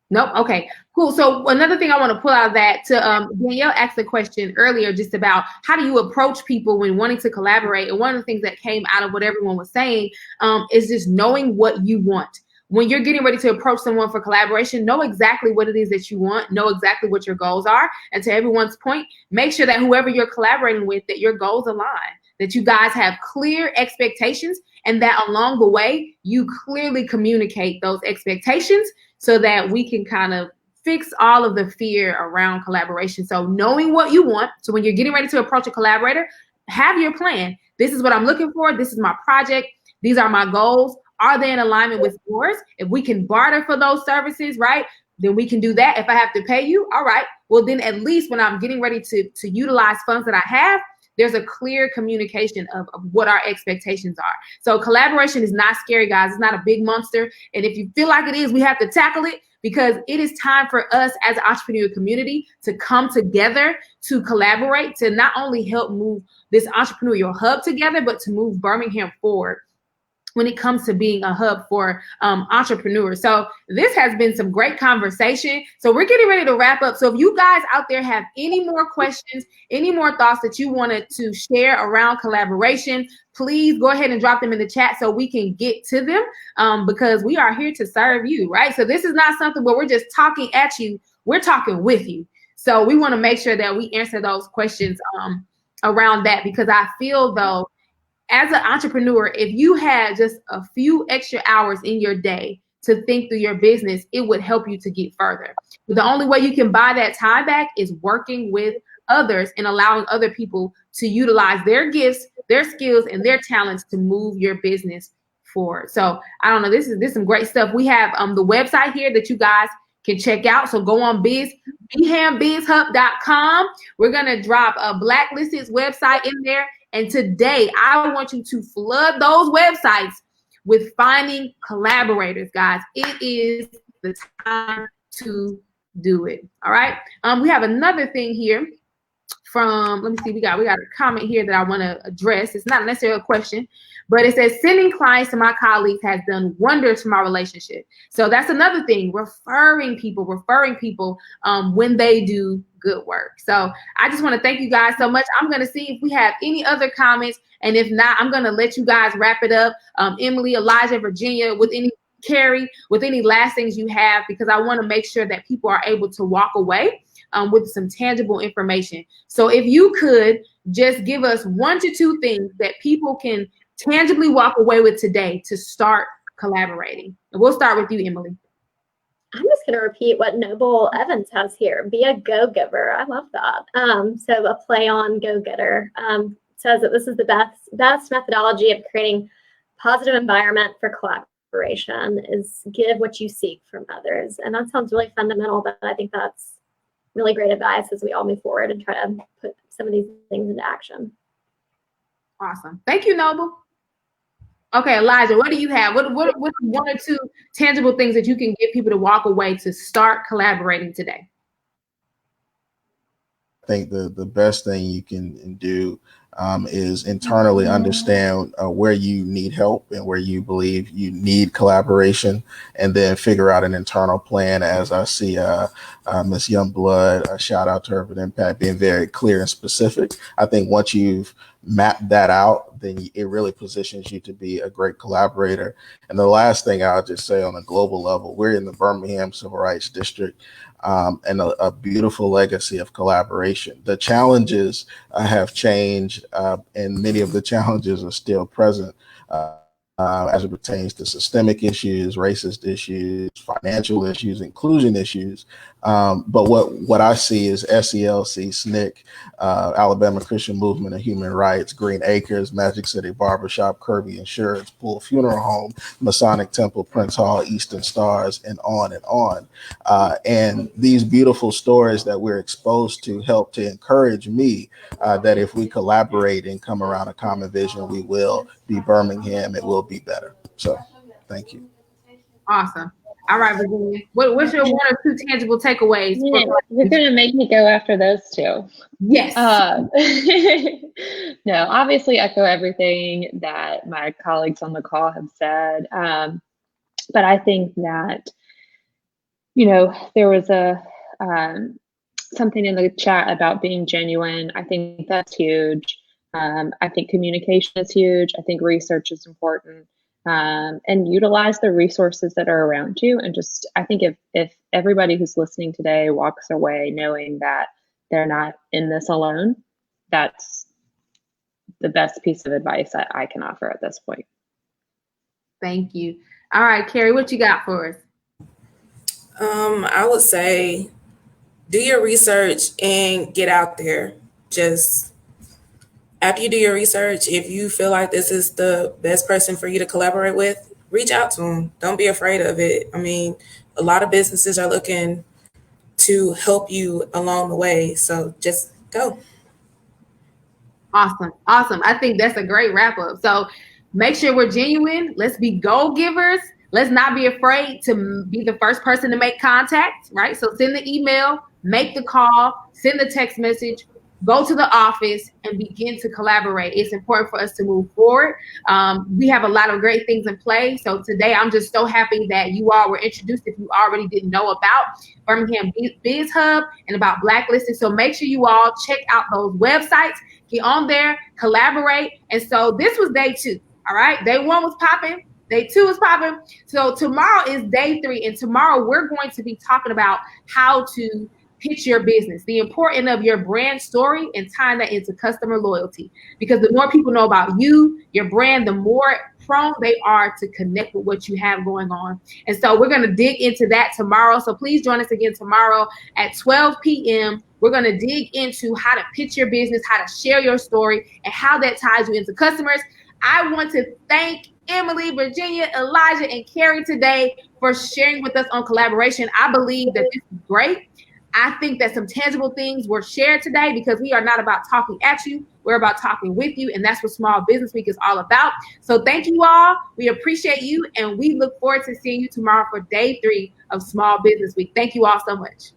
Nope. Okay, cool. So another thing I want to pull out of that, to Danielle asked a question earlier just about how do you approach people when wanting to collaborate. And one of the things that came out of what everyone was saying is just knowing what you want. When you're getting ready to approach someone for collaboration, know exactly what it is that you want, know exactly what your goals are. And to everyone's point, make sure that whoever you're collaborating with, that your goals align. that you guys have clear expectations and that along the way, you clearly communicate those expectations so that we can kind of fix all of the fear around collaboration. So knowing what you want. So when you're getting ready to approach a collaborator, have your plan. This is what I'm looking for. This is my project. These are my goals. Are they in alignment with yours? If we can barter for those services, right, then we can do that. If I have to pay you, all right, well, then at least when I'm getting ready to utilize funds that I have, there's a clear communication of what our expectations are. So collaboration is not scary, guys. It's not a big monster. And if you feel like it is, we have to tackle it, because it is time for us as an entrepreneurial community to come together, to collaborate, to not only help move this entrepreneurial hub together, but to move Birmingham forward when it comes to being a hub for entrepreneurs. So this has been some great conversation. So we're getting ready to wrap up. So if you guys out there have any more questions, any more thoughts that you wanted to share around collaboration, please go ahead and drop them in the chat so we can get to them, because we are here to serve you, right? So this is not something where we're just talking at you. We're talking with you. So we want to make sure that we answer those questions around that, because I feel though, as an entrepreneur, if you had just a few extra hours in your day to think through your business, it would help you to get further. But the only way you can buy that time back is working with others and allowing other people to utilize their gifts, their skills, and their talents to move your business forward. So I don't know, this is some great stuff. We have the website here that you guys can check out. So go on BHAMBizHub.com. We're gonna drop a Blacklisted's website in there. And today, I want you to flood those websites with finding collaborators, guys. It is the time to do it. All right. We have another thing here from, let me see, we got a comment here that I want to address. It's not necessarily a question, but it says, sending clients to my colleagues has done wonders for my relationship. So that's another thing, referring people when they do good work. So I just want to thank you guys so much. I'm going to see if we have any other comments. And if not, I'm going to let you guys wrap it up. Emily, Elijah, Virginia, Carrie, with any last things you have, because I want to make sure that people are able to walk away with some tangible information. So if you could just give us 1 to 2 things that people can tangibly walk away with today to start collaborating. And we'll start with you, Emily. I'm just going to repeat what Noble Evans has here. Be a go-giver. I love that. So a play on go-getter says that this is the best methodology of creating positive environment for collaboration is give what you seek from others. And that sounds really fundamental, but I think that's really great advice as we all move forward and try to put some of these things into action. Awesome. Thank you, Noble. Okay, Elijah, what do you have? What 1 or 2 tangible things that you can get people to walk away to start collaborating today? I think the best thing you can do is internally understand where you need help and where you believe you need collaboration, and then figure out an internal plan. As I see Ms. Youngblood, shout out to Urban Impact, being very clear and specific. I think once you've mapped that out, then it really positions you to be a great collaborator. And the last thing I'll just say on a global level, we're in the Birmingham Civil Rights District, and a beautiful legacy of collaboration. The challenges have changed, and many of the challenges are still present as it pertains to systemic issues, racist issues, financial issues, inclusion issues. But what I see is SELC, SNCC, Alabama Christian Movement of Human Rights, Green Acres, Magic City Barbershop, Kirby Insurance, Pool Funeral Home, Masonic Temple, Prince Hall, Eastern Stars, and on and on. And these beautiful stories that we're exposed to help to encourage me that if we collaborate and come around a common vision, we will be Birmingham. It will be better. So thank you. Awesome. All right, Virginia. What's your 1 or 2 tangible takeaways? Yeah, you're going to make me go after those 2. Yes. No, obviously echo everything that my colleagues on the call have said. But I think that, there was something in the chat about being genuine. I think that's huge. I think communication is huge. I think research is important. And utilize the resources that are around you. And I think if everybody who's listening today walks away knowing that they're not in this alone, that's the best piece of advice that I can offer at this point. Thank you. All right, Carrie, what you got for us? I would say do your research and get out there. Just after you do your research, if you feel like this is the best person for you to collaborate with, reach out to them. Don't be afraid of it. I mean, a lot of businesses are looking to help you along the way. So just go. Awesome. I think that's a great wrap up. So make sure we're genuine. Let's be goal givers. Let's not be afraid to be the first person to make contact, right? So send the email, make the call, send the text message, go to the office and begin to collaborate. It's important for us to move forward. We have a lot of great things in play. So today I'm just so happy that you all were introduced if you already didn't know about Birmingham Biz Hub and about Blacklisted. So make sure you all check out those websites, get on there, collaborate. And so this was day 2, all right? Day 1 was popping. Day 2 is popping. So tomorrow is day 3. And tomorrow we're going to be talking about how to pitch your business, the importance of your brand story and tying that into customer loyalty. Because the more people know about you, your brand, the more prone they are to connect with what you have going on. And so we're going to dig into that tomorrow. So please join us again tomorrow at 12 p.m. We're going to dig into how to pitch your business, how to share your story, and how that ties you into customers. I want to thank Emily, Virginia, Elijah, and Carrie today for sharing with us on collaboration. I believe that this is great. I think that some tangible things were shared today because we are not about talking at you. We're about talking with you. And that's what Small Business Week is all about. So thank you all. We appreciate you. And we look forward to seeing you tomorrow for day 3 of Small Business Week. Thank you all so much.